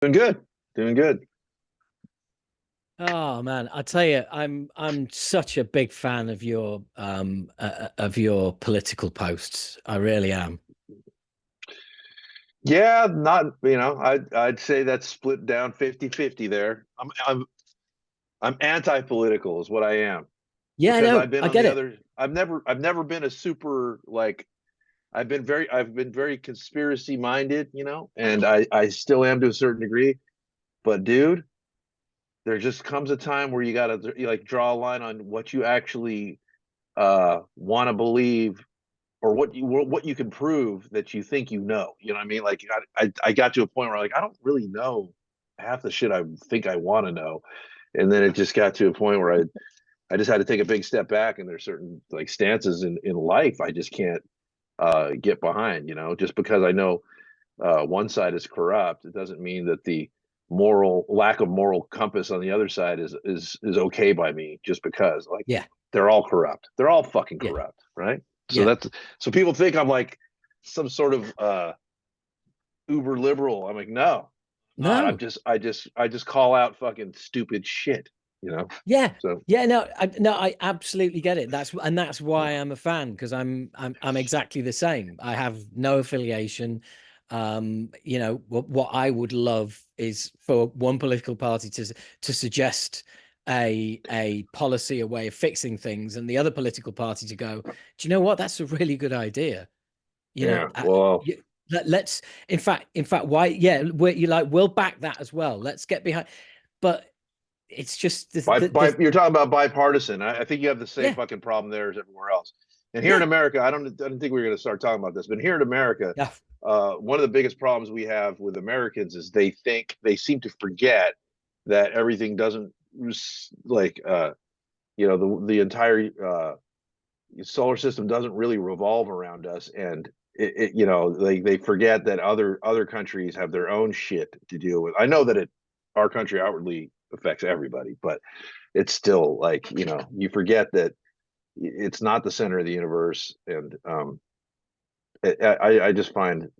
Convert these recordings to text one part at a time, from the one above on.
Doing good. Doing good. Oh man, I tell you, I'm such a big fan of your political posts. I really am. Yeah, not, I'd say that's split down 50-50 there. I'm anti-political is what I am Yeah, because no, I've been I on get the it. other I've never been a super like I've been very conspiracy minded, and I still am to a certain degree, but dude, there just comes a time where you got to like draw a line on what you actually want to believe or what you can prove that you think you know what I mean? Like I got to a point where like I don't really know half the shit I think I want to know, and then it just got to a point where I just had to take a big step back, and there's certain like stances in life I just can't get behind. Just because I know one side is corrupt, it doesn't mean that the moral lack of moral compass on the other side is okay by me just because like Yeah, they're all corrupt. They're all fucking yeah, corrupt, right? So yeah. that's so people think I'm like some sort of uber liberal. I'm like, no, I'm not. I'm No, just I just call out fucking stupid shit, you know. yeah, So yeah. No, I absolutely get it. That's why I'm a fan because I'm exactly the same. I have no affiliation. What I would love is for one political party to suggest a policy, a way of fixing things, and the other political party to go, do you know what? That's a really good idea. You know, yeah, well, you, let's in fact, why? Yeah, we'll back that as well. Let's get behind. But it's just you're talking about bipartisan. I think you have the same yeah, fucking problem there as everywhere else. And here in yeah, America, I don't think we are going to start talking about this, but here in America, yeah, one of the biggest problems we have with Americans is they seem to forget that everything doesn't like the entire solar system doesn't really revolve around us, and they forget that other countries have their own shit to deal with. I know that our country outwardly affects everybody, but it's still like you forget that it's not the center of the universe, and I just find it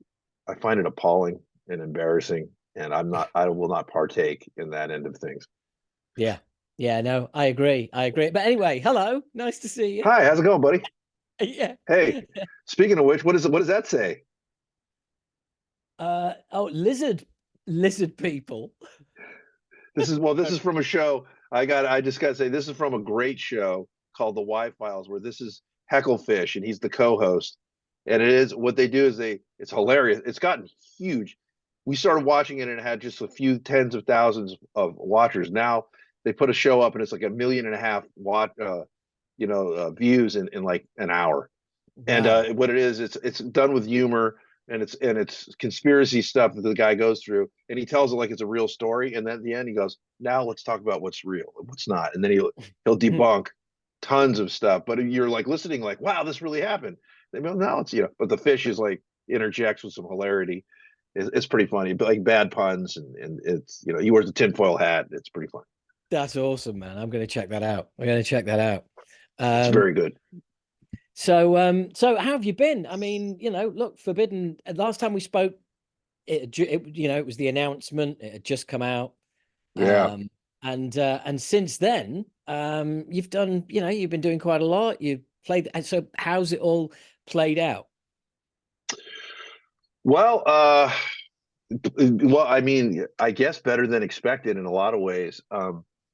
appalling and embarrassing, and I will not partake in that end of things. yeah, yeah. No, I agree. I agree. But anyway, hello, nice to see you. Hi, how's it going, buddy? Yeah. Hey, speaking of which, what does that say? Oh, lizard people. This is from a show. I just got to say, this is from a great show called The Y Files, where this is Hecklefish, and he's the co-host. And it is what they do is it's hilarious. It's gotten huge. We started watching it and it had just a few tens of thousands of watchers. Now they put a show up and it's like 1.5 million views in like an hour. And Wow. what it is, it's done with humor, and it's conspiracy stuff that the guy goes through, and he tells it like it's a real story, and then at the end he goes, "Now let's talk about what's real and what's not," and then he'll debunk tons of stuff. But you're like listening, like, "Wow, this really happened." They go, "No, it's but the fish is like interjects with some hilarity. It's pretty funny, but like bad puns, and it's he wears a tinfoil hat. It's pretty funny. That's awesome, man. I'm going to check that out. I'm going to check that out. It's Um, very good. so how have you been? I mean, look, Forbidden. Last time we spoke, it was the announcement. It had just come out. Yeah. And since then, you've been doing quite a lot. You played, and so how's it all played out? Well, I mean, I guess better than expected in a lot of ways.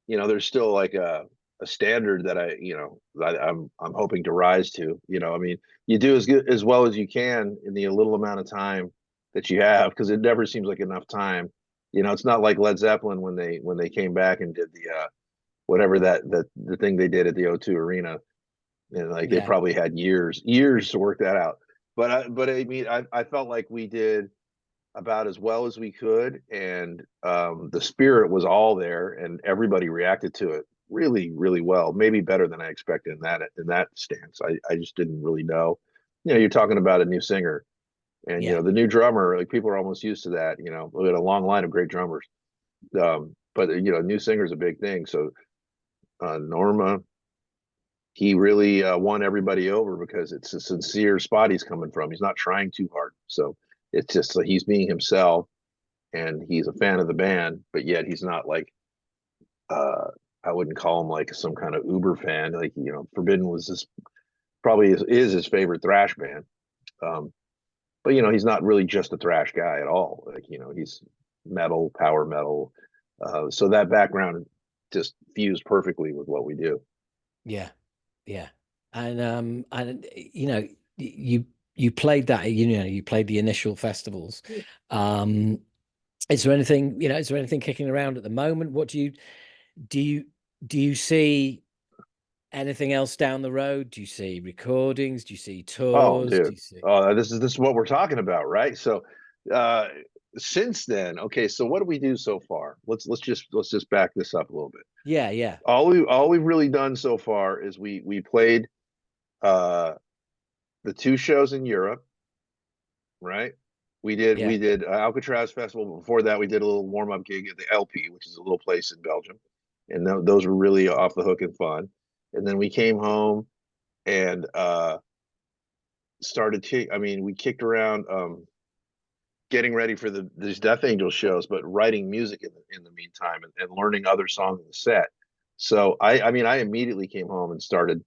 There's still like a standard that I'm hoping to rise to. I mean, you do as good as well as you can in the little amount of time that you have, because it never seems like enough time. It's not like Led Zeppelin when they came back and did the whatever that the thing they did at the O2 Arena, and like they Yeah, probably had years to work that out. But I mean, I felt like we did about as well as we could, and the spirit was all there, and everybody reacted to it really, really well. Maybe better than I expected in that stance. I just didn't really know. You're talking about a new singer, and yeah, the new drummer. Like people are almost used to that. We had a long line of great drummers, but new singer is a big thing. So Norma, he really won everybody over because it's a sincere spot he's coming from. He's not trying too hard, so it's just like he's being himself, and he's a fan of the band, but yet he's not like uh I wouldn't call him like some kind of uber fan. Like, Forbidden was his probably is his favorite thrash band. But he's not really just a thrash guy at all. Like, he's metal, power metal. So that background just fused perfectly with what we do. Yeah, yeah. And you played that, you played the initial festivals. Um, is there anything, kicking around at the moment? What do you do you see anything else down the road? Do you see recordings? Do you see Oh, tours? Do dude. you see? This is what we're talking about, right? So, uh, since then, okay. So what do we do so far? Let's just back this up a little bit. Yeah, yeah, All we've really done so far is we played uh the two shows in Europe, right? We did yeah, we did Alcatraz Festival. But before that, we did a little warm up gig at the LP, which is a little place in Belgium, and those were really off the hook and fun. And then we came home and we kicked around getting ready for these Death Angel shows, but writing music in the meantime, and learning other songs in the set. So I immediately came home and started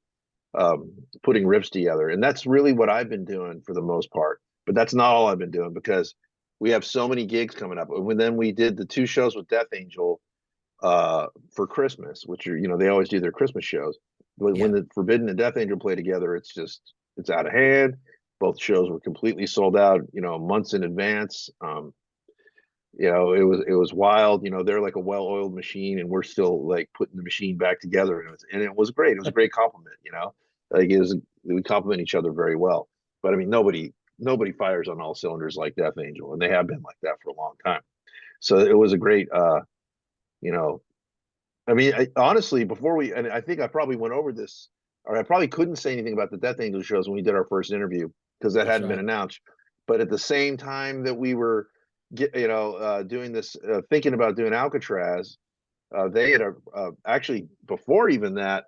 putting riffs together, and that's really what I've been doing for the most part. But that's not all I've been doing, because we have so many gigs coming up. And then we did the two shows with Death Angel for Christmas, which are, they always do their Christmas shows. But yeah. when the Forbidden and Death Angel play together, it's out of hand. Both shows were completely sold out, months in advance. It was wild. They're like a well-oiled machine, and we're still like putting the machine back together. And it was great. It was a great compliment. Like we complement each other very well. But I mean, nobody fires on all cylinders like Death Angel, and they have been like that for a long time. So it was a great, you know, I mean, honestly, and I think I probably went over this, or I probably couldn't say anything about the Death Angel shows when we did our first interview, because that That's hadn't been right. announced. But at the same time that we were, doing this, thinking about doing Alcatraz, they had actually, before even that,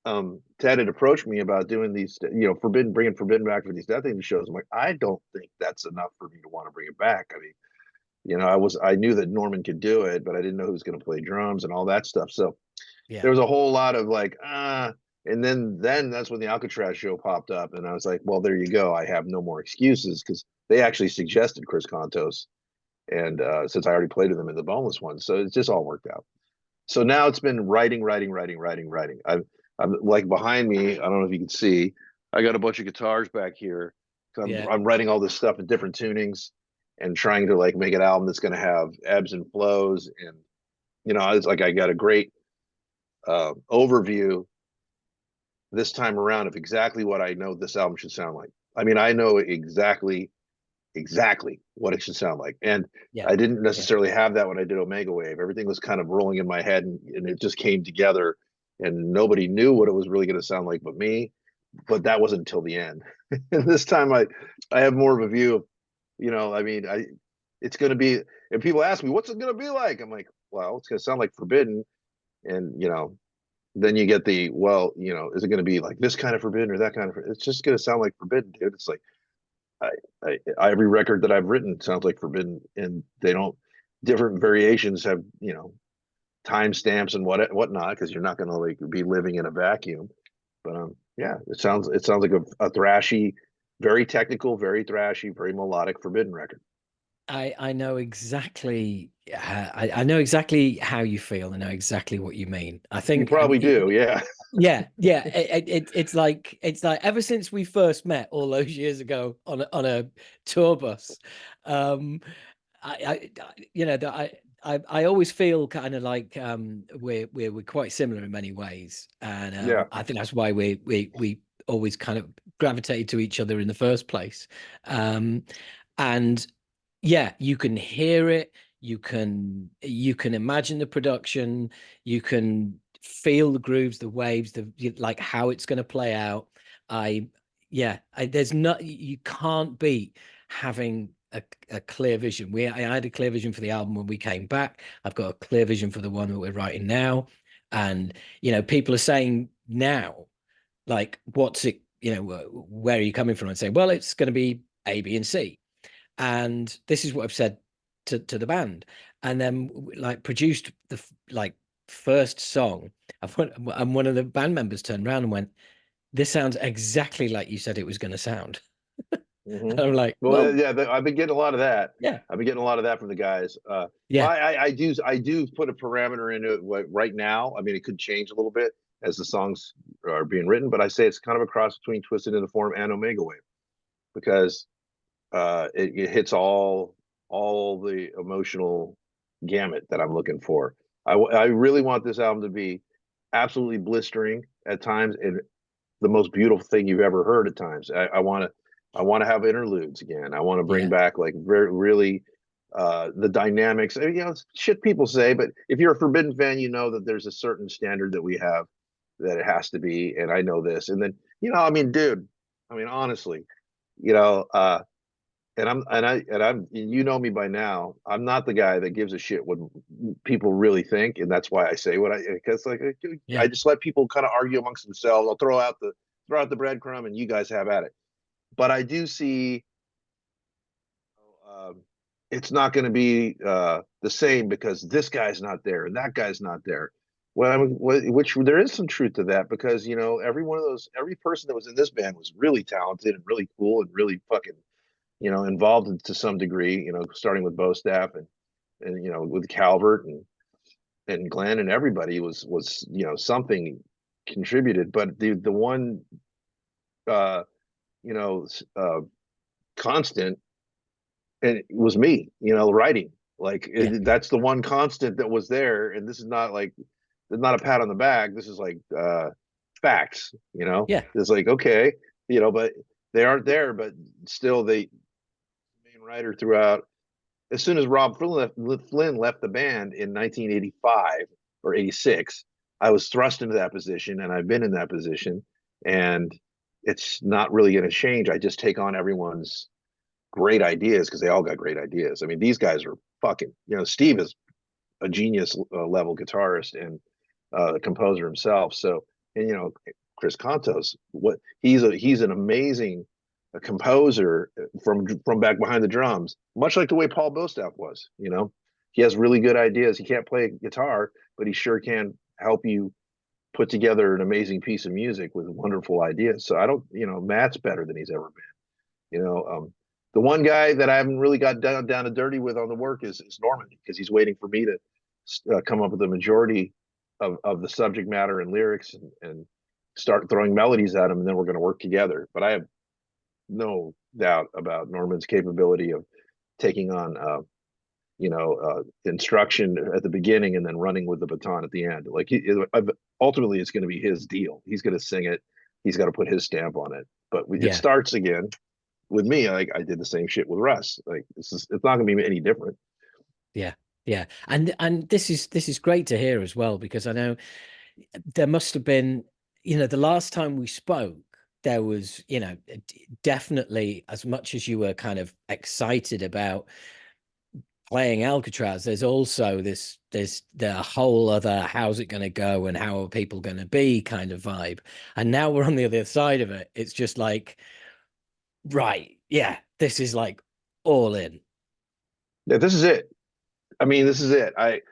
Ted had approached me about doing these, bringing Forbidden back for these Death Angel shows. I'm like, I don't think that's enough for me to want to bring it back. I mean, I knew that Norman could do it, but I didn't know who was going to play drums and all that stuff. So Yeah, there was a whole lot of like, and then that's when the Alcatraz show popped up, and I was like, well, there you go. I have no more excuses, because they actually suggested Chris Contos, and since I already played with them in the Boneless one, so it just all worked out. So now it's been writing, writing, writing, writing, writing. I'm like, behind me, I don't know if you can see, I got a bunch of guitars back here. yeah. I'm writing all this stuff in different tunings, and trying to like make an album that's going to have ebbs and flows. And it's like I got a great overview this time around of exactly what I know this album should sound like. I mean, I know exactly what it should sound like. And Yeah, I didn't yeah. necessarily have that when I did Omega Wave. Everything was kind of rolling in my head, and it just came together, and nobody knew what it was really going to sound like but me. But that wasn't until the end. And this time I have more of a view of, I mean, it's going to be, and people ask me, what's it going to be like? I'm like, well, it's going to sound like Forbidden. And, then you get is it going to be like this kind of Forbidden or that kind of, it's just going to sound like Forbidden, dude. It's like, every record that I've written sounds like Forbidden, and they don't, different variations have, timestamps and whatnot, because you're not going to like be living in a vacuum. But yeah, it sounds like a thrashy, very technical, very thrashy, very melodic Forbidden record. I know exactly. I know exactly how you feel. I know exactly what you mean. I You think. probably do, yeah. Yeah, yeah. It's like ever since we first met all those years ago on a tour bus. um, that I always feel kind of like we're quite similar in many ways, and Yeah. I think that's why we always kind of gravitated to each other in the first place. And yeah, you can hear it, you can imagine the production, you can feel the grooves, the waves, like how it's going to play out. I yeah, there's not, you can't beat having a clear vision. I had a clear vision for the album when we came back. I've got a clear vision for the one that we're writing now. And people are saying now, like, what's it, where are you coming from? And say, well, it's going to be A, B, and C. And this is what I've said to the band, and then like produced the like first song. And one of the band members turned around and went, "This sounds exactly like you said it was going to sound." Hmm. And I'm like, Well, "Well, yeah, I've been getting a lot of that. yeah, I've been getting a lot of that from the guys. Well, yeah, I do put a parameter into it right now. I mean, it could change a little bit as the songs are being written, but I say it's kind of a cross between Twisted Into Form and Omega Wave because it hits all the emotional gamut that I'm looking for. I really want this album to be absolutely blistering at times and the most beautiful thing you've ever heard at times. I want to have interludes again. I want to bring yeah, back like very really the dynamics. You know, it's shit people say, but if you're a Forbidden fan, you know that there's a certain standard that we have that it has to be, and I know this. And then I mean, dude, I mean, honestly, you know, and you know me by now. I'm not the guy that gives a shit what people really think, and that's why I say what I because like yeah, I just let people kind of argue amongst themselves. I'll throw out the breadcrumb, and you guys have at it. But I do see um, it's not going to be the same because this guy's not there and that guy's not there. Well, I mean, which there is some truth to that because every person that was in this band was really talented and really cool and really fucking involved to some degree, starting with Bo Staff and with Calvert and Glenn and everybody was something contributed. But the one uh, you know uh, constant and it was me, writing. Like yeah, that's the one constant that was there. And this is not like there's not a pat on the back. This is like facts. yeah, It's like okay, but they aren't there. But still, they main writer throughout as soon as Rob Flynn left the band in 1985 or 86, I was thrust into that position, and I've been in that position, and it's not really going to change. I just take on everyone's great ideas because they all got great ideas. I mean, these guys are fucking. Steve is a genius level guitarist and composer himself. So, and Chris Contos, what he's an amazing composer from back behind the drums, much like the way Paul Bostaff was. He has really good ideas. He can't play guitar, but he sure can help you put together an amazing piece of music with wonderful ideas. So I don't, Matt's better than he's ever been. The one guy that I haven't really got down to dirty with on the work is Norman because he's waiting for me to come up with a majority of the subject matter and lyrics and start throwing melodies at him, and then we're going to work together. But I have no doubt about Norman's capability of taking on, instruction at the beginning and then running with the baton at the end. Like ultimately, it's going to be his deal. He's going to sing it. He's got to put his stamp on it. But it yeah, starts again with me. Like I did the same shit with Russ. Like it's not going to be any different. yeah, yeah. And this is great to hear as well because I know there must have been, the last time we spoke, there was, definitely as much as you were kind of excited about playing Alcatraz, there's also there's the whole other how's it going to go and how are people going to be kind of vibe. And now we're on the other side of it. It's just like, right, yeah, this is like all in. Yeah, this is it. I mean, this is it. I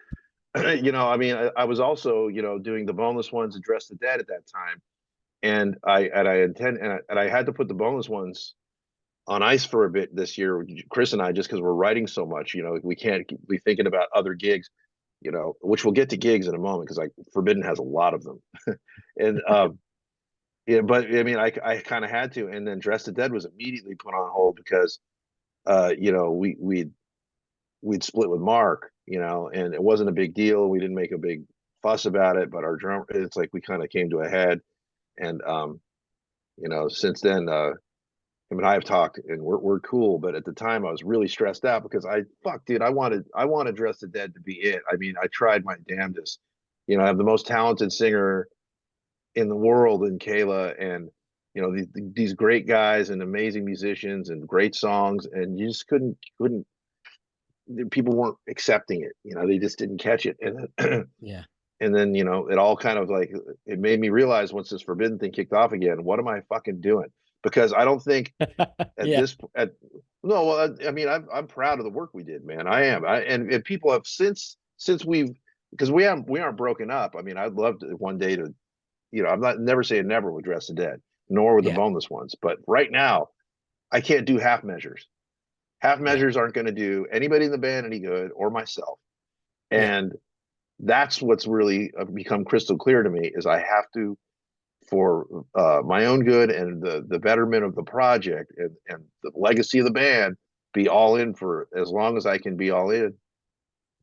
mean, I was also, doing the boneless ones, Address the Dead at that time, and I had to put the boneless ones on ice for a bit this year, Chris and I, just because we're writing so much. We can't be thinking about other gigs. Which we'll get to gigs in a moment because like Forbidden has a lot of them, and yeah, but I mean, I kind of had to, and then Dress the Dead was immediately put on hold because we'd split with Mark, and it wasn't a big deal. We didn't make a big fuss about it, but our drummer, it's like we kind of came to a head. And since then, him and I have talked, and we're cool. But at the time, I was really stressed out because dude, I wanted Dress the Dead to be it. I mean, I tried my damnedest. I have the most talented singer in the world in Kayla, and these great guys and amazing musicians and great songs, and you just couldn't people weren't accepting it. They just didn't catch it. And then, Yeah. and then, it all kind of like, it made me realize once this Forbidden thing kicked off again, what am I fucking doing? because I don't think at Yeah, this at no, well, I mean, I'm proud of the work we did, man. I am. And people have since we've because we aren't broken up. I mean, I'd love to one day to, I'm not never saying never with Dress the Dead, nor with the yeah, Boneless Ones, but right now I can't do half measures. Half yeah, measures aren't going to do anybody in the band any good or myself. yeah, And that's what's really become crystal clear to me is I have to, for my own good and the betterment of the project and the legacy of the band, be all in for as long as I can be all in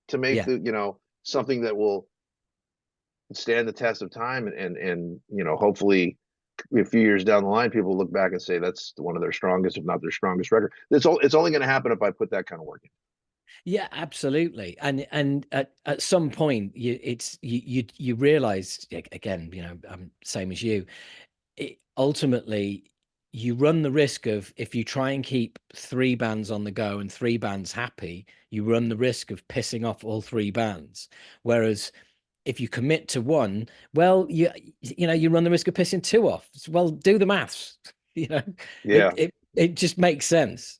to make yeah. the something that will stand the test of time and hopefully a few years down the line people look back and say that's one of their strongest, if not their strongest record. It's only going to happen if I put that kind of work in. Yeah, absolutely. And at some point, you realize again, same as you. Ultimately, you run the risk of if you try and keep three bands on the go and three bands happy, you run the risk of pissing off all three bands. Whereas if you commit to one, well, you run the risk of pissing two off. Well, do the maths. You know, it Yeah. it it just makes sense.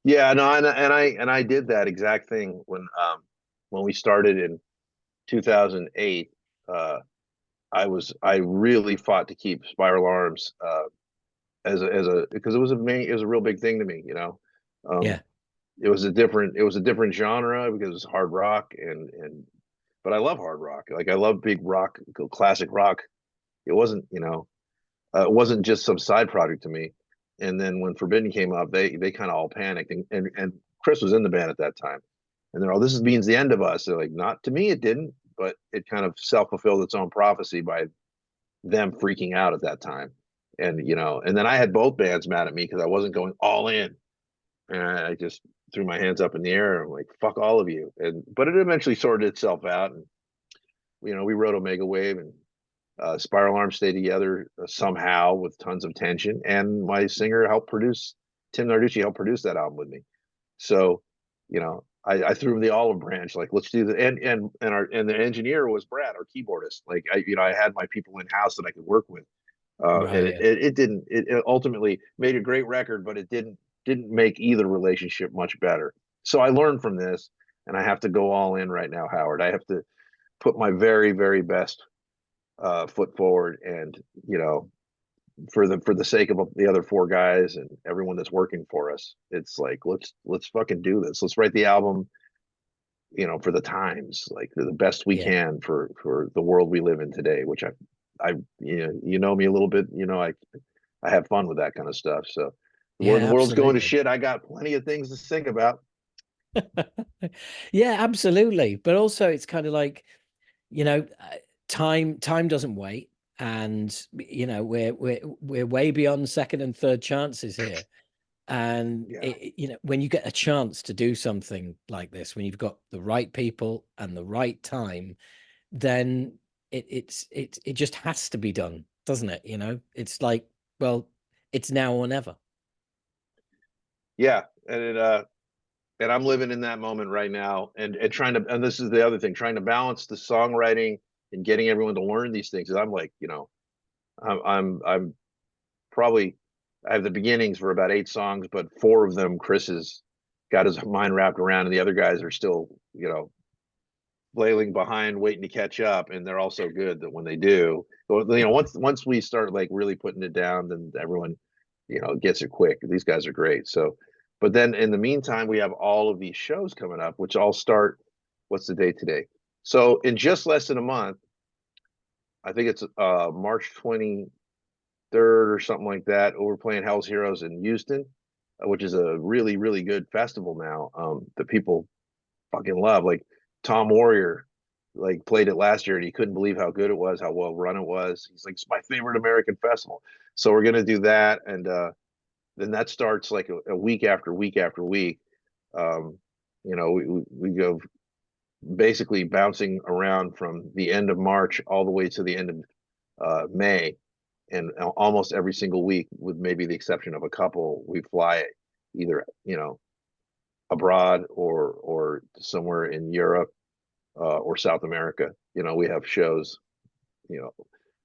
Yeah, no, and I did that exact thing when we started in 2008. Uh, I really fought to keep Spiral Arms as a because it was a real big thing to me. Um, Yeah, it was a different genre because it was hard rock and but I love hard rock. Like I love big rock, classic rock. It wasn't it wasn't just some side project to me. And then when Forbidden came up, they kind of all panicked and Chris was in the band at that time. And they're all, this means the end of us. They're like, not to me, it didn't, but it kind of self-fulfilled its own prophecy by them freaking out at that time. And and then I had both bands mad at me because I wasn't going all in. And I just threw my hands up in the air and I'm like, fuck all of you. And but it eventually sorted itself out. And we wrote Omega Wave and Spiral Arms stayed together somehow with tons of tension. And my singer helped produce, Tim Narducci helped produce that album with me. So, I threw him the olive branch, like, let's do the and the engineer was Brad, our keyboardist. Like I had my people in house that I could work with. And right. it ultimately made a great record, but it didn't make either relationship much better. So I learned from this and I have to go all in right now, Howard. I have to put my very, very best foot forward and for the sake of the other four guys and everyone that's working for us, it's like let's fucking do this. Let's write the album, for the times, like the best we Yeah, can for the world we live in today. Which I you know me a little bit. I have fun with that kind of stuff. So the yeah, world's going to absolutely. shit. I got plenty of things to sing about. Yeah, absolutely. But also, it's kind of like, you know, time doesn't wait, and we're way beyond second and third chances here. And Yeah, when you get a chance to do something like this, when you've got the right people and the right time, then it just has to be done, doesn't it? It's like, well, it's now or never. yeah, and I'm living in that moment right now, and trying to, and this is the other thing, trying to balance the songwriting and getting everyone to learn these things. And I'm like, I'm probably I have the beginnings for about 8 songs, but four of them Chris has got his mind wrapped around, and the other guys are still, flailing behind, waiting to catch up. And they're all so good that when they do, well, once we start like really putting it down, then everyone, gets it quick. These guys are great. So, but then in the meantime, we have all of these shows coming up, which all start. What's the date today? So in just less than a month, I think it's March 23rd or something like that. We're playing Hell's Heroes in Houston, which is a really, really good festival now that people fucking love. Like Tom Warrior, like played it last year and he couldn't believe how good it was, how well run it was. He's like, it's my favorite American festival. So we're gonna do that, and then that starts like a week after week after week. Um, we go basically bouncing around from the end of March all the way to the end of May, and almost every single week, with maybe the exception of a couple, we fly either abroad or somewhere in Europe or South America. We have shows,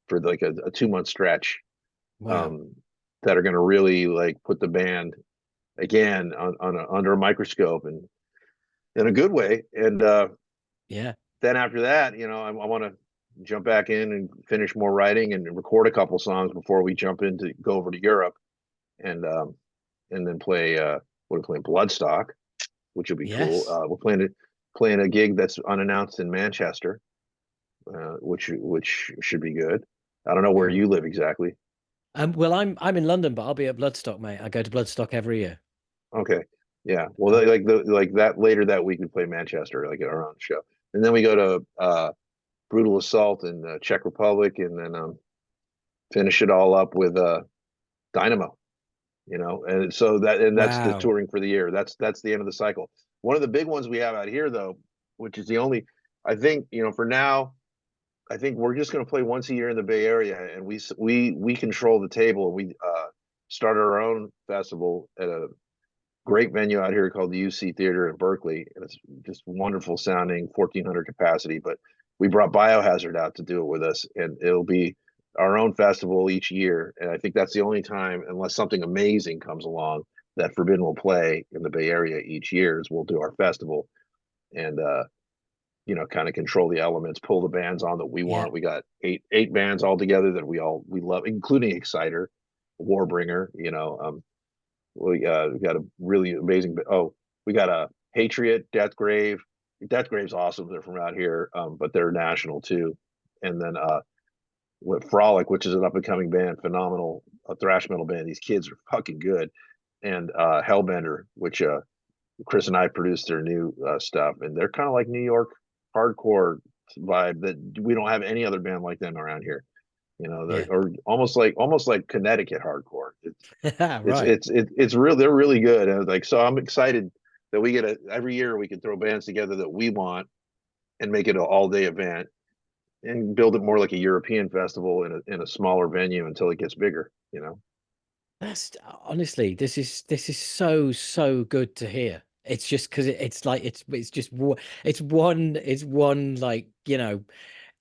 for like a 2 month stretch Wow. um, that are going to really like put the band again under a microscope and in a good way. And Yeah. then after that, I want to jump back in and finish more writing and record a couple songs before we jump in to go over to Europe and then play. We're playing Bloodstock, which will be cool. Yes. We're playing a gig that's unannounced in Manchester, which should be good. I don't know where Cool. you live exactly. Well, I'm in London, but I'll be at Bloodstock, mate. I go to Bloodstock every year. Okay, yeah. Well, Um, like that later that week we play Manchester, like at our own show, and then we go to Brutal Assault in Czech Republic, and then finish it all up with Dynamo. And so that's the wow. touring for the year. That's the end of the cycle. One of the big ones we have out here though, which is the only, I think, for now, I think we're just going to play once a year in the Bay Area, and we control the table. We started our own festival at a great venue out here called the UC Theater in Berkeley, and it's just wonderful sounding, 1,400 capacity. But we brought Biohazard out to do it with us, and it'll be our own festival each year. And I think that's the only time, unless something amazing comes along, that Forbidden will play in the Bay Area each year. Is we'll do our festival and kind of control the elements, pull the bands on that we Yeah. want. We got eight bands all together that we love, including Exciter, Warbringer. We got a really amazing. Oh, we got a Patriot, Deathgrave. Deathgrave's awesome. They're from out here, but they're national too. And then with Frolic, which is an up and coming band, phenomenal, a thrash metal band. These kids are fucking good. And Hellbender, which Chris and I produced their new stuff, and they're kind of like New York hardcore vibe that we don't have any other band like them around here. Yeah. Or almost like Connecticut hardcore. It's Right. it's it's real. They're really good, and like so, I'm excited that we get every year we can throw bands together that we want and make it an all day event and build it more like a European festival in a smaller venue until it gets bigger. That's honestly, this is so good to hear. It's just because it's like it's just it's one like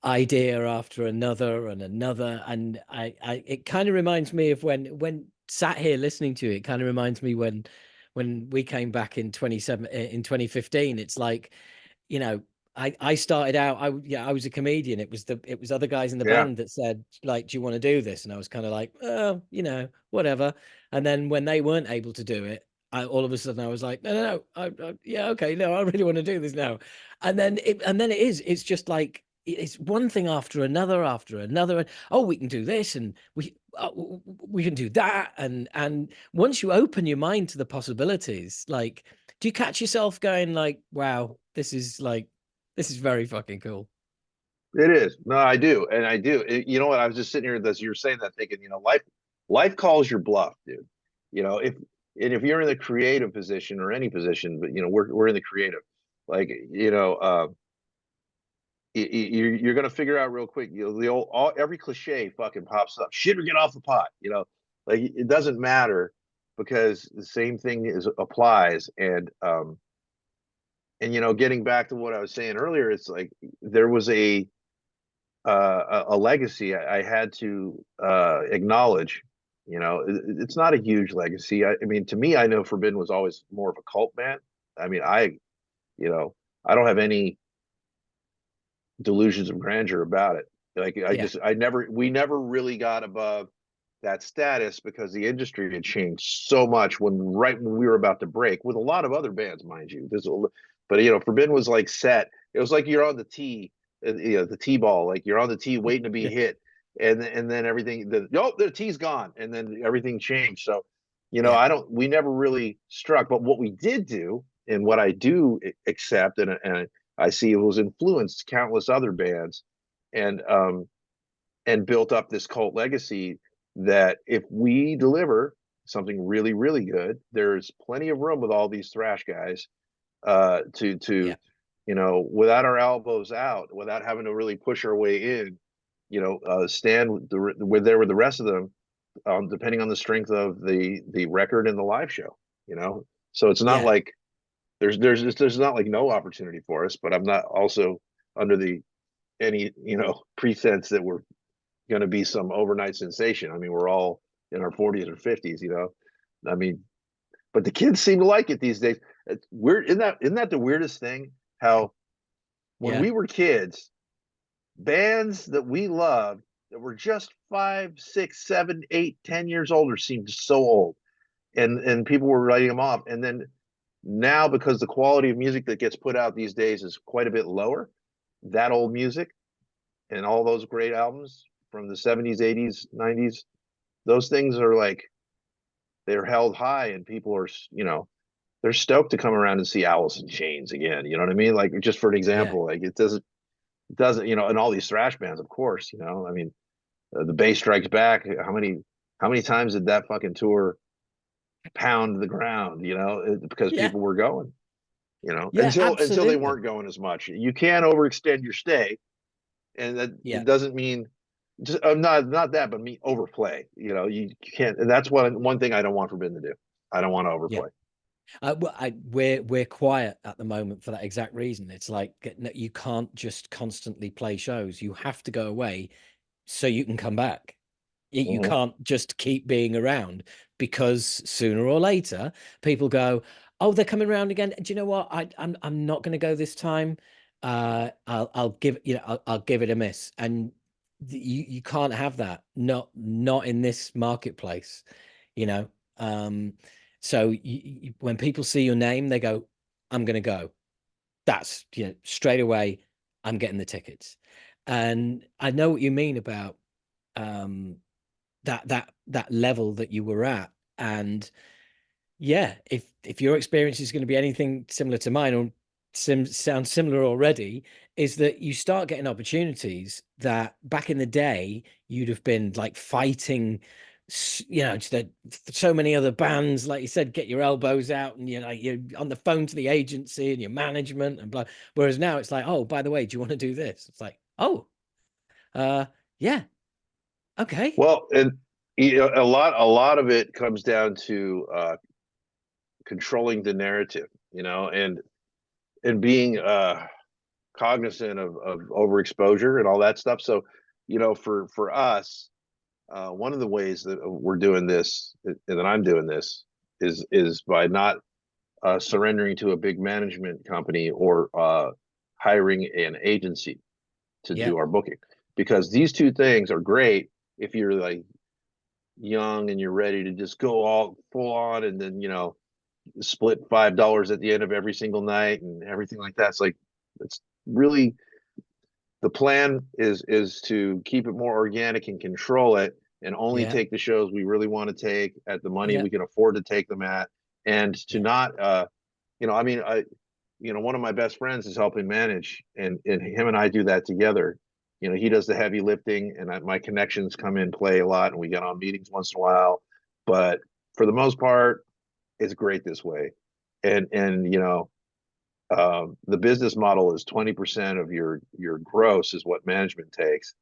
idea after another and another, and I it kind of reminds me of when sat here listening to it. It kind of reminds me when we came back in 2015. It's like you know, I started out, I was a comedian. It was other guys in the Yeah, band that said, like, do you want to do this? And I was kind of like, oh, whatever. And then when they weren't able to do it, all of a sudden I was like, no, yeah, okay, no, I really want to do this now. It's just like it's one thing after another. And oh, we can do this, and we can do that, and once you open your mind to the possibilities, like, do you catch yourself going like, wow, this is very fucking cool. it is. No, I do, and I do. You know what? I was just sitting here as you were saying that, thinking, life calls your bluff, dude. If if you're in the creative position or any position, but we're in the creative, like you're gonna figure out real quick. The every cliche fucking pops up. Shit or get off the pot. Like it doesn't matter because the same thing applies. And getting back to what I was saying earlier, it's like there was a legacy I had to acknowledge. It's not a huge legacy. I mean, to me, I know Forbidden was always more of a cult band. I mean, you know, I don't have any delusions of grandeur about it. Like Yeah. we never really got above that status because the industry had changed so much right when we were about to break with a lot of other bands, mind you. But Forbidden was like set. It was like you're on the tee, the tee ball, like you're on the tee waiting to be Yeah. hit, and then everything. The tee's gone, and then everything changed. So, Yeah. we never really struck. But what we did do, and what I do accept, and I see it was influenced countless other bands, and built up this cult legacy that if we deliver something really, really good, there's plenty of room with all these thrash guys to Yeah. without our elbows out, without having to really push our way in, stand with there with the rest of them, depending on the strength of the record and the live show. So it's not Yeah. like there's not like no opportunity for us, but I'm not also under the any pretense that we're going to be some overnight sensation. I mean, we're all in our 40s or 50s, you know. I mean, but the kids seem to like it these days. It's weird. Isn't that the weirdest thing? How when Yeah. we were kids, bands that we loved that were just 5, 6, 7, 8, 10 years older seemed so old, and people were writing them off. And then now, because the quality of music that gets put out these days is quite a bit lower, that old music and all those great albums from the 70s, 80s, 90s, those things are like they're held high, and people are, you know, they're stoked to come around and see Alice in Chains again. You know what I mean? Like, just for an Yeah. example, like it doesn't, you know, and all these thrash bands, of course, you know, I mean, the Bass Strikes Back. How many times did that fucking tour pound the ground? You know, because Yeah. people were going. You know, Yeah, until they absolutely. weren't going as much. You can't overextend your stay, and that Yeah. it doesn't mean just not that, but me overplay. You know, you can't. And that's one thing I don't want Forbidden to do. I don't want to Yeah. overplay. We're quiet at the moment for that exact reason. It's like you can't just constantly play shows. You have to go away so you can come back. You Mhm. can't just keep being around, because sooner or later people go, "Oh, they're coming around again. Do you know what? I'm not going to go this time. I'll give I'll give it a miss." And you can't have that. Not in this marketplace, you know. Um, so when people see your name, they go, "I'm going to go." That's, straight away, I'm getting the tickets. And I know what you mean about um that level that you were at. And yeah, if your experience is going to be anything similar to mine, or sounds similar already, is that you start getting opportunities that back in the day you'd have been like fighting, so many other bands, like you said, get your elbows out, and you're on the phone to the agency and your management and blah. Whereas now it's like, oh, by the way, do you want to do this? It's like, oh, uh yeah, okay. Well, and you know, a lot of it comes down to controlling the narrative, you know, and being cognizant of overexposure and all that stuff. So, you know, for us, one of the ways that we're doing this, and that I'm doing this, is by not surrendering to a big management company, or hiring an agency to Yeah. do our booking, because these two things are great if you're like young and you're ready to just go all full on, and then, you know, split $5 at the end of every single night and everything like that. It's like, it's really, the plan is to keep it more organic and control it, and only Yeah. take the shows we really want to take at the money Yeah. we can afford to take them at, and to Yeah. not you know, I mean, you know, one of my best friends is helping manage, and him and I do that together. You know, he does the heavy lifting, and my connections come in play a lot, and we get on meetings once in a while. But for the most part, it's great this way. And you know, the business model is 20% of your gross is what management takes.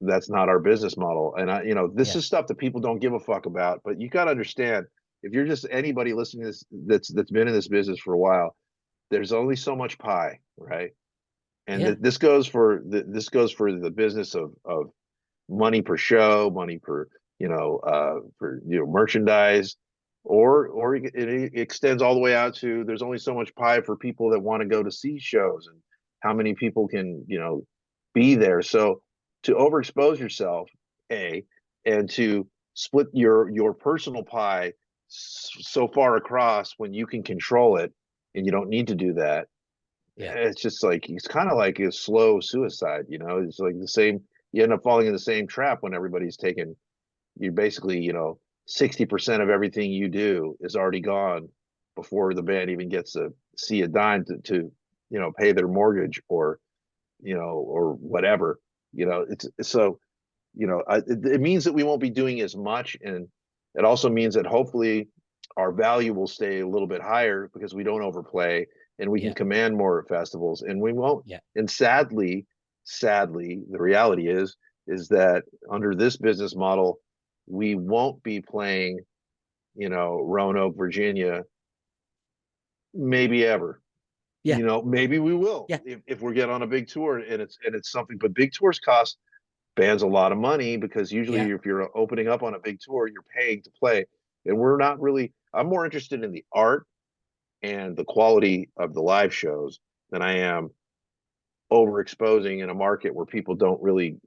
That's not our business model. And I, you know, this Yeah. is stuff that people don't give a fuck about. But you got to understand, if you're just anybody listening to this that's been in this business for a while, there's only so much pie, right? And Yeah. this goes for the business of money per show, money per, you know, for, you know, merchandise, or it extends all the way out to, there's only so much pie for people that want to go to see shows, and how many people can, you know, be there. So to overexpose yourself, a, and to split your personal pie so far across when you can control it, and you don't need to do that. Yeah. It's just like, it's kind of like a slow suicide, you know. It's like the same, you end up falling in the same trap when everybody's taken, you basically, you know, 60% of everything you do is already gone before the band even gets to see a dime to you know, pay their mortgage, or, you know, or whatever. You know, it's so, you know, it means that we won't be doing as much, and it also means that hopefully our value will stay a little bit higher because we don't overplay, and we can Yeah. command more at festivals, and we won't. Yeah. And sadly, the reality is that under this business model, we won't be playing, you know, Roanoke, Virginia, maybe ever. Yeah. You know, maybe we will Yeah. if we get on a big tour, and it's something. But big tours cost bands a lot of money because usually Yeah. if you're opening up on a big tour, you're paying to play. And we're not really, I'm more interested in the art and the quality of the live shows than I am overexposing in a market where people don't really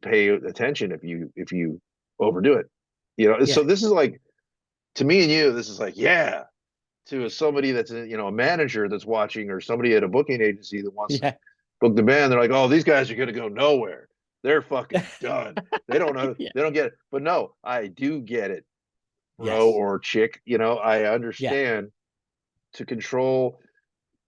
pay attention if you overdo it. You know, so Yeah. this is like to me and you, this is like, yeah, to somebody that's a manager that's watching or somebody at a booking agency that wants to Yeah. book the band. They're like, oh, these guys are gonna go nowhere. They're fucking done. They don't know. Yeah. They don't get it. But no, I do get it, bro Yes. or chick. I Yeah. understand to control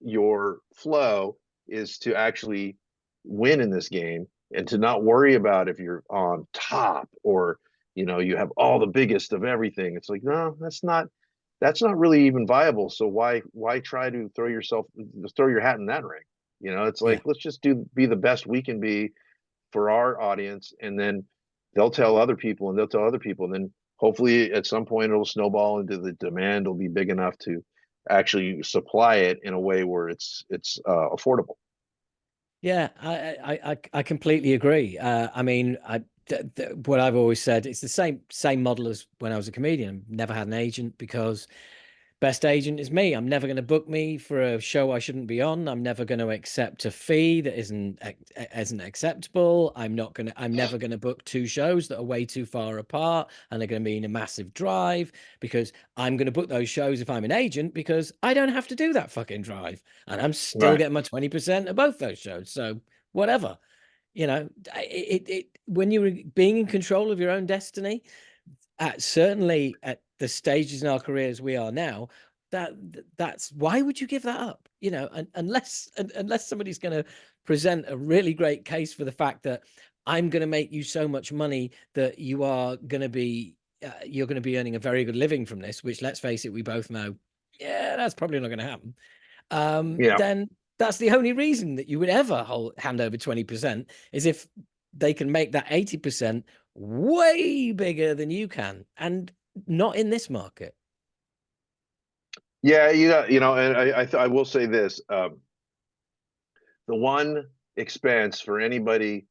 your flow is to actually win in this game and to not worry about if you're on top or you have all the biggest of everything. It's like, no, that's not really even viable. So why try to throw your hat in that ring? It's Yeah. like, let's just be the best we can be for our audience, and then they'll tell other people and they'll tell other people, and then hopefully at some point it'll snowball into the demand will be big enough to actually supply it in a way where it's affordable. Yeah, I completely agree. I mean, what I've always said, it's the same model as when I was a comedian. Never had an agent because best agent is me. I'm never going to book me for a show I shouldn't be on. I'm never going to accept a fee that isn't acceptable. I'm never going to book two shows that are way too far apart and are going to be in a massive drive, because I'm going to book those shows if I'm an agent, because I don't have to do that fucking drive and I'm still Right. getting my 20% of both those shows. So whatever, when you're being in control of your own destiny, certainly at the stages in our careers we are now, that's why would you give that up? Unless somebody's going to present a really great case for the fact that I'm going to make you so much money that you're going to be earning a very good living from this, which, let's face it, we both know, yeah, that's probably not going to happen. Yeah. Then that's the only reason that you would ever hand over 20%, is if they can make that 80% way bigger than you can, and not in this market. Yeah, and I will say this, the one expense for anybody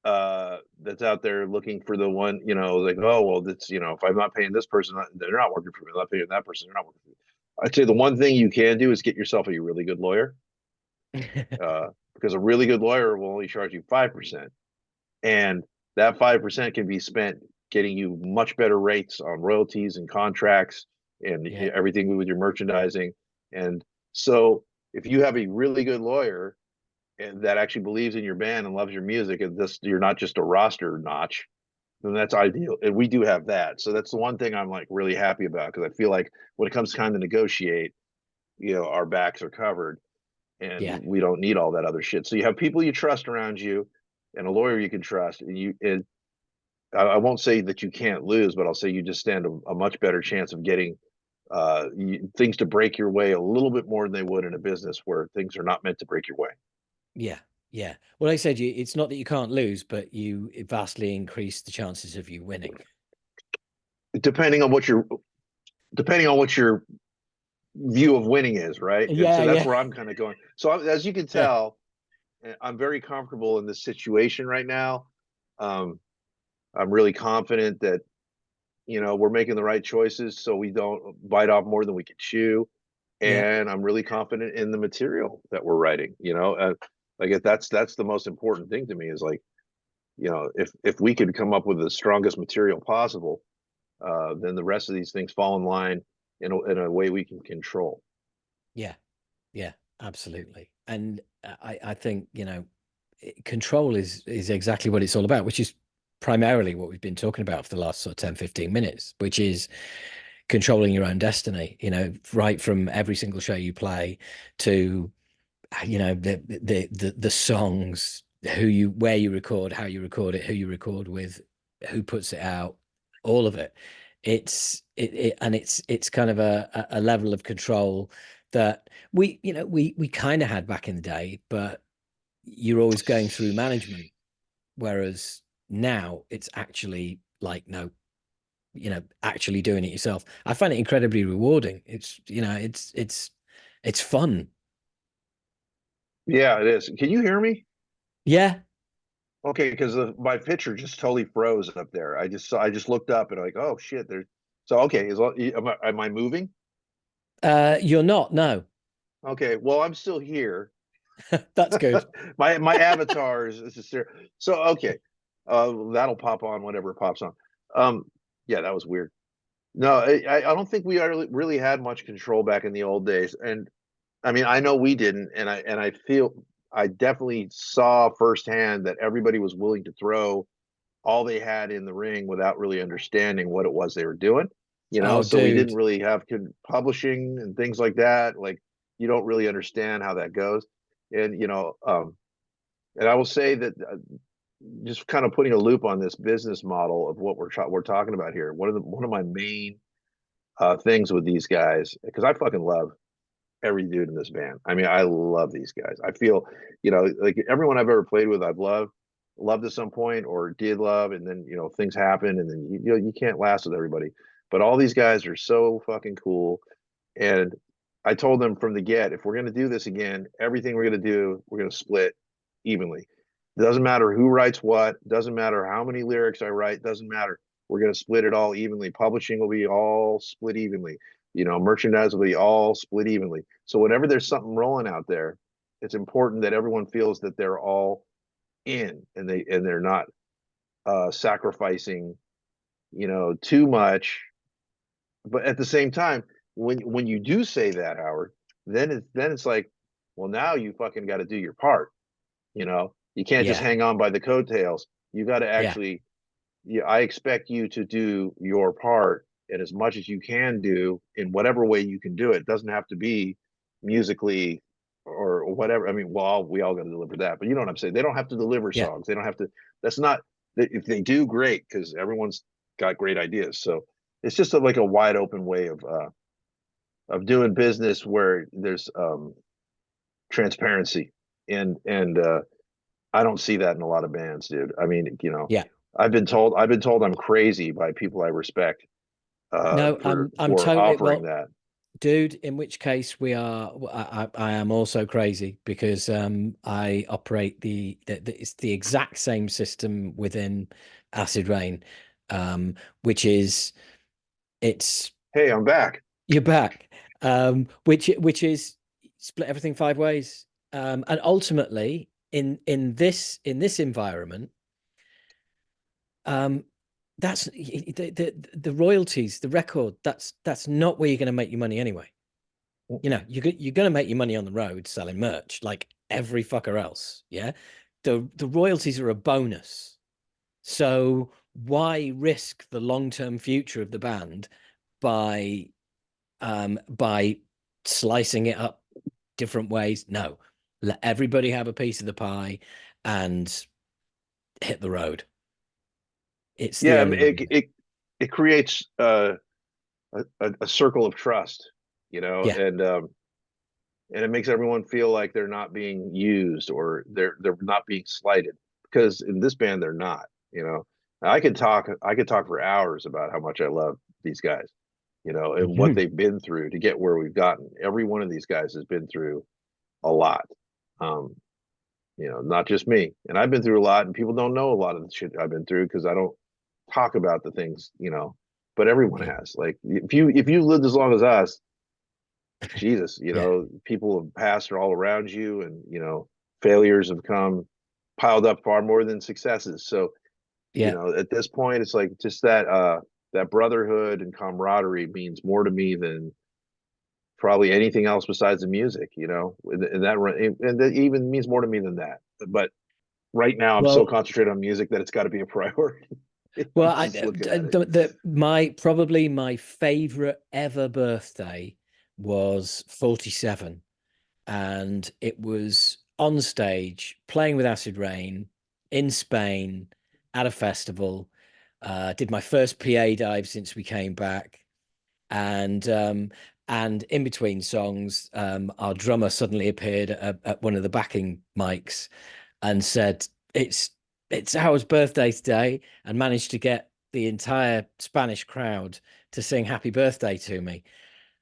that's out there looking for the one, like, oh well, that's if I'm not paying this person, they're not working for me. I'm not paying that person, they're not working for me. I'd say the one thing you can do is get yourself a really good lawyer, because a really good lawyer will only charge you 5%, and that 5% can be spent getting you much better rates on royalties and contracts and Yeah. everything with your merchandising. And so if you have a really good lawyer and that actually believes in your band and loves your music, and this you're not just a roster notch, then that's ideal. And we do have that. So that's the one thing I'm like really happy about, because I feel like when it comes time to negotiate, our backs are covered and Yeah. we don't need all that other shit. So you have people you trust around you and a lawyer you can trust, and I won't say that you can't lose, but I'll say you just stand a much better chance of getting things to break your way a little bit more than they would in a business where things are not meant to break your way. Yeah. Yeah. Well, like I said, it's not that you can't lose, but you vastly increase the chances of you winning. Depending on what your view of winning is, right? And Yeah. so that's Yeah. where I'm kind of going. So as you can Yeah. tell, I'm very comfortable in this situation right now. Um, I'm really confident that we're making the right choices so we don't bite off more than we can chew, Yeah. and I'm really confident in the material that we're writing. Like that's the most important thing to me, is like, if we could come up with the strongest material possible, then the rest of these things fall in line in a way we can control. Yeah. Yeah. Absolutely. And I think, control is exactly what it's all about, which is primarily what we've been talking about for the last sort of 10, 15 minutes, which is controlling your own destiny, right from every single show you play to, the songs, where you record, how you record it, who you record with, who puts it out, all of it. It's kind of a level of control that we kind of had back in the day, but you're always going through management. Whereas now it's actually like, no, actually doing it yourself. I find it incredibly rewarding. It's fun. Yeah, it is. Can you hear me? Yeah. Okay, because my picture just totally froze up there. I just looked up and like, oh shit, there's so okay. Am I moving? You're not, no. Okay, well I'm still here. That's good. My avatar is just there. So okay, that'll pop on whenever it pops on. Um, yeah, that was weird. No, I don't think we really had much control back in the old days, and I mean I know we didn't, and I feel I definitely saw firsthand that everybody was willing to throw all they had in the ring without really understanding what it was they were doing, you know? Oh, So we didn't dude. really have publishing and things like that. Like you don't really understand how that goes. And, and I will say that just kind of putting a loop on this business model of what we're talking about here. One of my main things with these guys, because I fucking love every dude in this band. I mean, I love these guys. I feel, like everyone I've ever played with, I've loved at some point or did love, and then things happen, and then you can't last with everybody. But all these guys are so fucking cool, and I told them from the get, if we're gonna do this again, everything we're gonna do, we're gonna split evenly. It doesn't matter who writes what, doesn't matter how many lyrics I write, doesn't matter. We're gonna split it all evenly. Publishing will be all split evenly. Merchandise will be all split evenly. So whenever there's something rolling out there, it's important that everyone feels that they're all in, and they're not sacrificing, too much. But at the same time, when you do say that, Howard, then it's like, well, now you fucking got to do your part. You can't just Yeah. hang on by the coattails. You got to Yeah. actually. Yeah, I expect you to do your part, and as much as you can do in whatever way you can do it. It doesn't have to be musically or whatever. I mean, well, we all got to deliver that, but you know what I'm saying? They don't have to deliver Yeah. songs. They don't have to. That's not. If they do, great, because everyone's got great ideas. So it's just like a wide open way of doing business where there's transparency, and I don't see that in a lot of bands, dude. I mean, Yeah. I've been told I'm crazy by people I respect No, for I'm for totally offering well, that. dude, in which case we are I am also crazy because I operate it's the exact same system within Acid Rain, which is it's Hey, I'm back. you're back, which is split everything five ways. And ultimately in this environment, um that's the royalties, the record, that's not where you're going to make your money anyway. You're going to make your money on the road selling merch like every fucker else. Yeah. The royalties are a bonus. So why risk the long-term future of the band by slicing it up different ways? No. Let everybody have a piece of the pie and hit the road. It's the Yeah, only way. it creates a circle of trust, Yeah. and it makes everyone feel like they're not being used or they're not being slighted, because in this band they're not. I could talk for hours about how much I love these guys, and what Mhm. they've been through to get where we've gotten. Every one of these guys has been through a lot. Um, not just me. And I've been through a lot, and people don't know a lot of the shit I've been through because I don't talk about the things, but everyone Yeah. has. Like if you lived as long as us, Jesus, Yeah. people have passed all around you, and failures have come piled up far more than successes. So, Yeah. at this point, it's like just that brotherhood and camaraderie means more to me than probably anything else besides the music, and that even means more to me than that. But right now, I'm so Well, concentrated on music that it's got to be a priority. well, I'm just looking at it. my probably my favorite ever birthday was 47, and it was on stage playing with Acid Rain in Spain at a festival. Did my first PA dive since we came back, and in between songs, our drummer suddenly appeared at one of the backing mics and said, "It's our birthday today," and managed to get the entire Spanish crowd to sing "Happy Birthday" to me.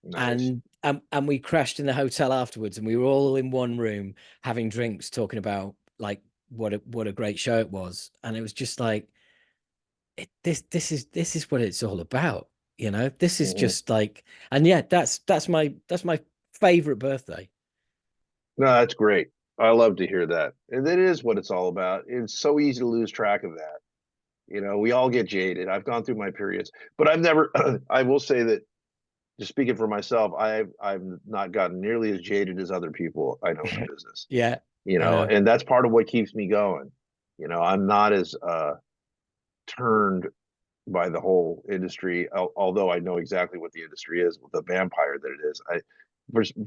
Nice. And we crashed in the hotel afterwards, and we were all in one room having drinks, talking about like what a great show it was, and it was just like this is what it's all about, you know. This is Mhm. just like, and yeah, that's my favorite birthday. No, that's great. I love to hear that. And it is what it's all about. It's so easy to lose track of that. You know, we all get jaded. I've gone through my periods, but I've never, I will say that just speaking for myself, I've not gotten nearly as jaded as other people I know in the business, Yeah, you I know, know. and that's part of what keeps me going. You know, I'm not as turned by the whole industry, although I know exactly what the industry is, the vampire that it is.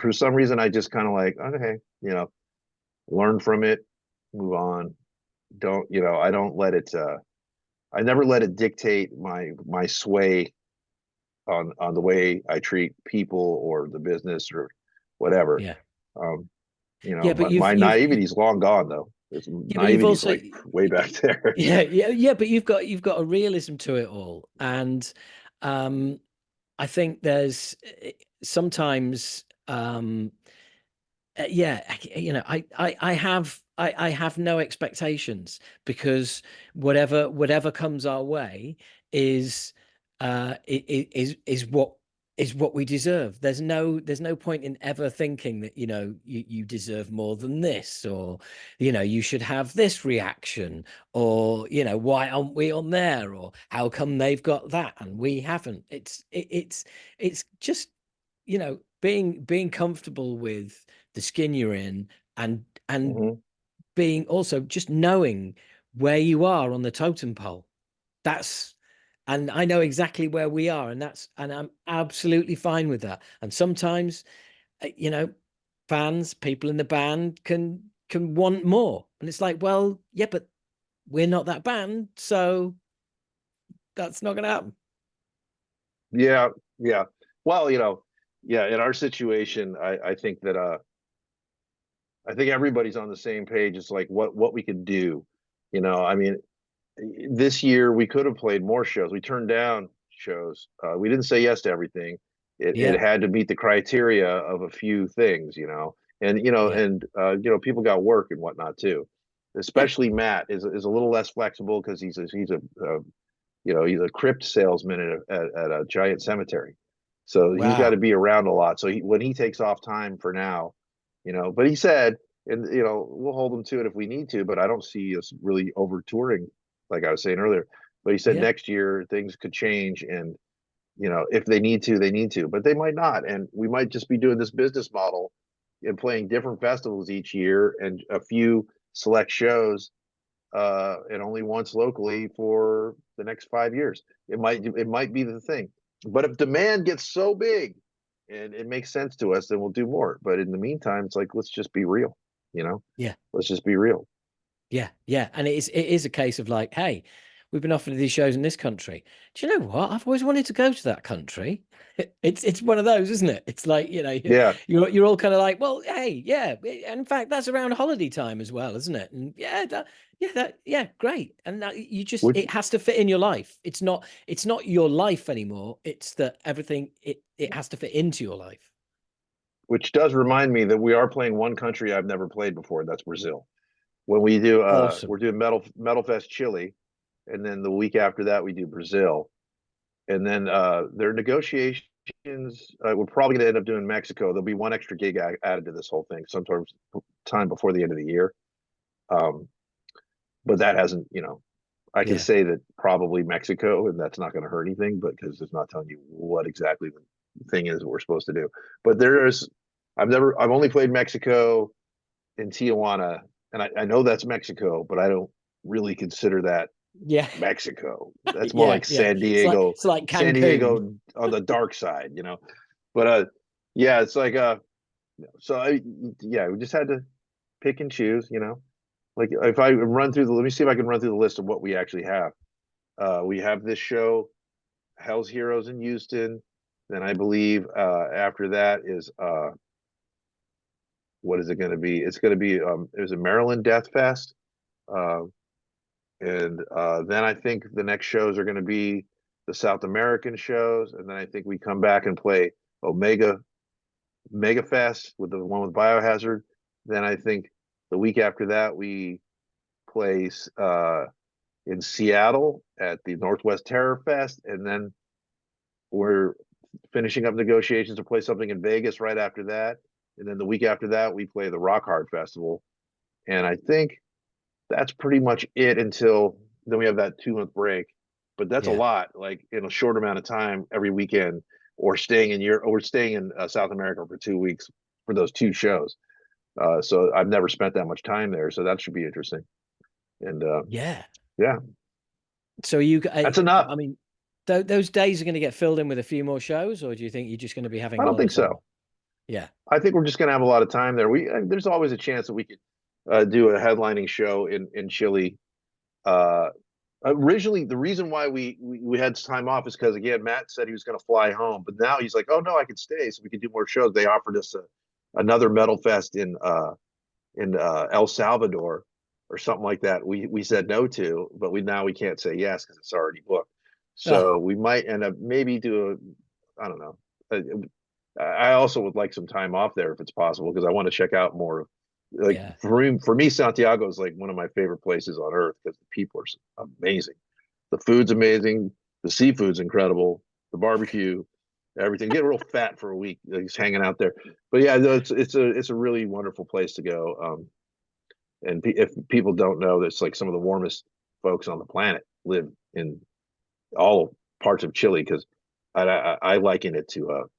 For some reason, I just kind of like, okay, you know, learn from it, move on. Don't, you know, I don't let it, I never let it dictate my sway on the way I treat people or the business or whatever. Yeah, Um, you know, yeah, but my naivety is long gone though. It's yeah, but you've naivety is also like way back there. yeah, but you've got a realism to it all, and um, I think there's sometimes yeah, you know, I have no expectations, because whatever comes our way is is what we deserve. There's no point in ever thinking that, you know, you deserve more than this, or, you know, you should have this reaction, or, you know, why aren't we on there, or how come they've got that and we haven't. It's just, you know, being comfortable with the skin you're in, and Hmm. being also just knowing where you are on the totem pole. That's And I know exactly where we are, and I'm absolutely fine with that. And sometimes, you know, fans, people in the band can want more, and it's like, well, yeah, but we're not that band, so that's not going to happen. Yeah, yeah. Well, you know, yeah, in our situation, I think that I think everybody's on the same page. It's like what we could do. You know, I mean, this year we could have played more shows. We turned down shows. We didn't say yes to everything. It Yeah, had to meet the criteria of a few things, you know, and yeah, you know, people got work and whatnot too. yeah. Especially Matt is a little less flexible because he's a you know, he's a crypt salesman at a giant cemetery. So he's got to Wow. be around a lot. So when he takes off time for now, you know, but he said, and you know, we'll hold him to it if we need to, but I don't see us really over touring, like I was saying earlier. But he said Yeah, next year things could change, and you know, if they need to, they need to, but they might not. And we might just be doing this business model and playing different festivals each year and a few select shows and only once locally for the next 5 years. It might be the thing. But if demand gets so big and it makes sense to us, then we'll do more. But in the meantime, it's like let's just be real, you know? yeah. Let's just be real. Yeah, yeah, and it is a case of like, hey, we've been offered these shows in this country. Do you know what? I've always wanted to go to that country. It's one of those, isn't it? It's like, you know, Yeah. you're all kind of like, well, hey, yeah, and in fact, that's around holiday time as well, isn't it? And yeah, great. And that, you just, Which it has to fit in your life. It's not your life anymore. It's that everything, it has to fit into your life. which does remind me that we are playing one country I've never played before. That's Brazil. When we do we're Awesome. doing Metal Fest Chile, and then the week after that we do Brazil. And then their negotiations, we're probably going to end up doing Mexico. There'll be one extra gig added to this whole thing sometime time before the end of the year. Um, but that hasn't, you know, I can Yeah. say that probably Mexico, and that's not going to hurt anything, but because it's not telling you what exactly the thing is that we're supposed to do. But I've only played Mexico in Tijuana, and I know that's Mexico, but I don't really consider that Yeah. Mexico. That's more Yeah. like Yeah. It's like San Cancun. Diego on the dark side, you know. But yeah, it's like so yeah, we just had to pick and choose, you know. Like if I run through let me see if I can run through the list of what we actually have. We have this show, Hell's Heroes in Houston. Then I believe after that is what is it going to be? It's going to be it was a Maryland Death Fest. Uh, and then I think the next shows are going to be the South American shows, and then I think we come back and play Mega Fest with the one with Biohazard. Then I think the week after that we place in Seattle at the Northwest Terror Fest, and then we're finishing up negotiations to play something in Vegas right after that. And then the week after that, we play the Rock Hard Festival. And I think that's pretty much it until then we have that 2 month break. But that's a Yeah. lot, like in a short amount of time every weekend, or staying in Europe, or staying in South America for 2 weeks for those 2 shows. So I've never spent that much time there, so that should be interesting. And Yeah. yeah, So you, that's enough. I mean, those days are going to get filled in with a few more shows, or do you think you're just going to be having I a don't lot of think time? so. Yeah. I think we're just going to have a lot of time there. There's always a chance that we could do a headlining show in Chile. Uh, Originally, the reason why we had time off is because, again, Matt said he was going to fly home, but now he's like, oh no, I can stay so we can do more shows. They offered us another metal fest in El Salvador or something like that. We said no to, but we can't say yes because it's already booked. Oh, So we might end up maybe do I don't know. I also would like some time off there if it's possible, because I want to check out more of, like, yeah. for me, Santiago is like one of my favorite places on earth because the people are amazing. The food's amazing, the seafood's incredible, the barbecue, everything. Get real fat for a week, like, just hanging out there. But yeah, no, it's a really wonderful place to go. And if people don't know, that's like some of the warmest folks on the planet live in all parts of Chile, because I liken it to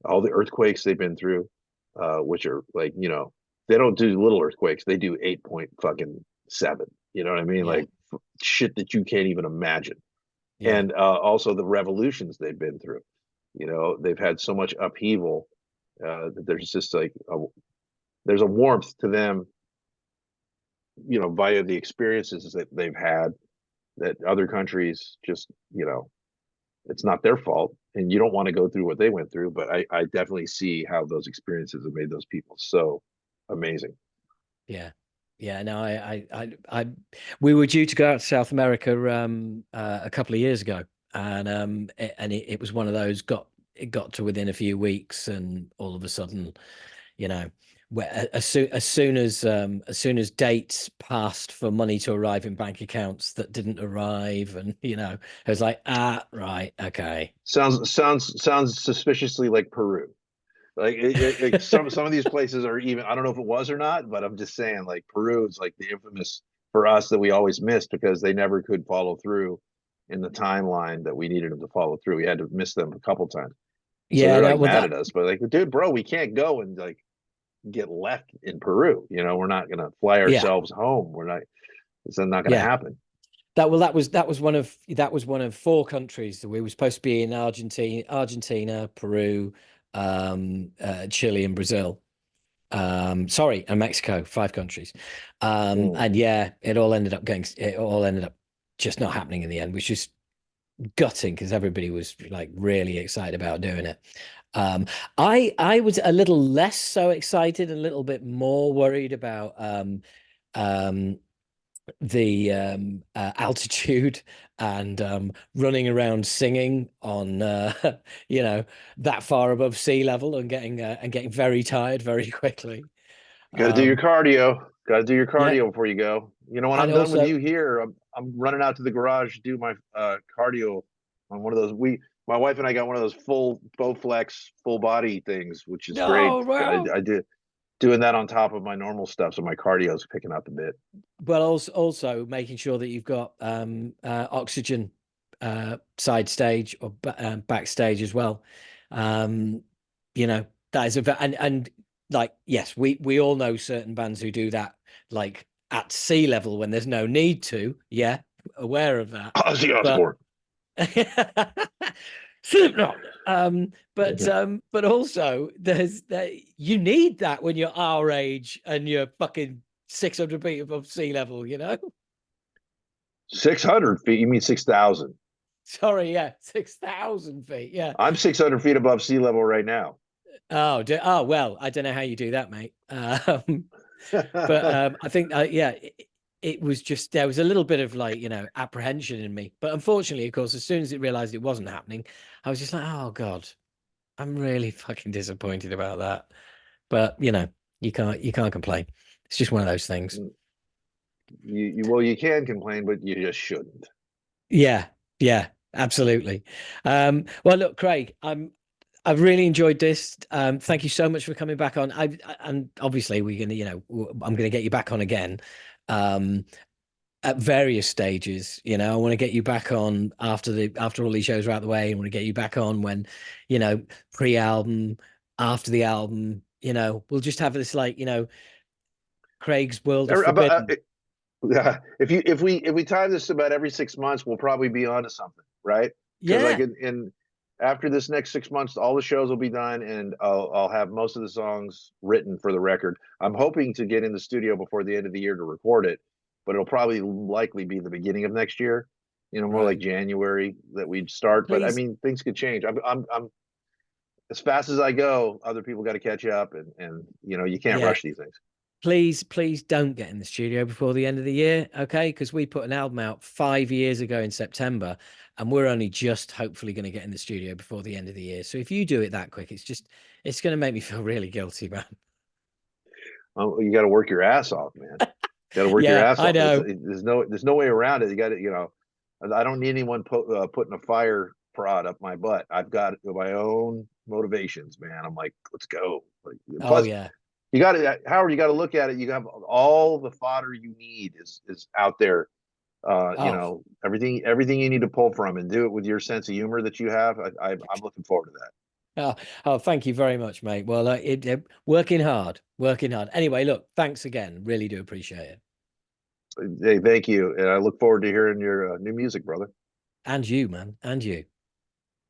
all the earthquakes they've been through, which are like, they don't do little earthquakes, they do 8 point fucking 7. You know what I mean? Yeah. Like shit that you can't even imagine. Yeah. And also the revolutions they've been through. They've had so much upheaval that there's just like there's a warmth to them, via the experiences that they've had, that other countries just, it's not their fault, and you don't want to go through what they went through. But I definitely see how those experiences have made those people so amazing. Yeah. Yeah. No, we were due to go out to South America a couple of years ago, and it was one of those, it got to within a few weeks, and all of a sudden, you know, as soon as dates passed for money to arrive in bank accounts that didn't arrive, and it was like, right, okay. Sounds suspiciously like Peru. Like some of these places are even, I don't know if it was or not, but I'm just saying, like, Peru is like the infamous for us that we always missed because they never could follow through in the timeline that we needed them to follow through. We had to miss them a couple times. So Yeah, they're no, like well, mad at us, but like, dude, bro, we can't go and like get left in Peru. We're not gonna fly yeah, ourselves home. We're not. It's not gonna yeah. happen. That was one of 4 countries that we were supposed to be in: Argentina, Peru, Chile, and Brazil. Sorry, and Mexico. 5 countries. Mm. And yeah, it all ended up just not happening in the end, which is gutting because everybody was like really excited about doing it. Um, I was a little less so excited, a little bit more worried about um, the altitude and running around singing on you know that far above sea level, and getting very tired very quickly. Got to do your Um, cardio. Got to do your yeah, cardio before you go. When and I'm done with also you here, I'm running out to the garage to do my cardio on one of those. My wife and I got one of those full Bowflex full body things, which is great. no, well, I did doing that on top of my normal stuff, so my cardio is picking up a bit. but also making sure that you've got oxygen side stage or backstage as well. Um, that is and like, yes, we all know certain bands who do that, like at sea level when there's no need to. Yeah, aware of that. Ozzy But Osbourne. Slipknot. But also you need that when you're our age and you're fucking 600 feet above sea level. 600 feet? You mean 6,000? Sorry, yeah, 6,000 feet. Yeah. I'm 600 feet above sea level right now. Oh, well, I don't know how you do that, mate. But I think, yeah, it was just, there was a little bit of like, apprehension in me. But unfortunately, of course, as soon as it realized it wasn't happening, I was just like, oh God, I'm really fucking disappointed about that. But you can't complain. It's just one of those things. Well, you can complain, but you just shouldn't. Yeah, yeah, absolutely. Well, look, Craig, I've really enjoyed this. Thank you so much for coming back on. And obviously we're gonna, I'm gonna get you back on again. Um, at various stages, I want to get you back on after all these shows are out of the way. I want to get you back on when, pre-album, after the album, we'll just have this like, Craig's World of Forbidden. Yeah, if we time this about every 6 months, we'll probably be onto something, right? Because like Yeah, in after this next 6 months, all the shows will be done, and I'll have most of the songs written for the record. I'm hoping to get in the studio before the end of the year to record it, but it'll probably likely be the beginning of next year. More like right. January that we'd start. But I Please, mean, things could change. I'm as fast as I go, other people got to catch up, and you can't yeah. rush these things. Please don't get in the studio before the end of the year, okay? Because we put an album out 5 years ago in September, and we're only just hopefully going to get in the studio before the end of the year. So if you do it that quick, it's going to make me feel really guilty, man. You got to work your ass off, man. Got to work your Yeah, ass I off. know. There's no way around it. You got to, I don't need anyone putting a fire prod up my butt. I've got my own motivations, man. I'm like, let's go. Like, Oh plus, yeah. you got to, Howard. You got to look at it. You have all the fodder you need is out there. Oh, Everything you need to pull from, and do it with your sense of humor that you have. I'm looking forward to that. oh, thank you very much, mate. Well, working hard, working hard. Anyway, look, thanks again. Really do appreciate it. Hey, thank you, and I look forward to hearing your new music, brother. And you, man, and you.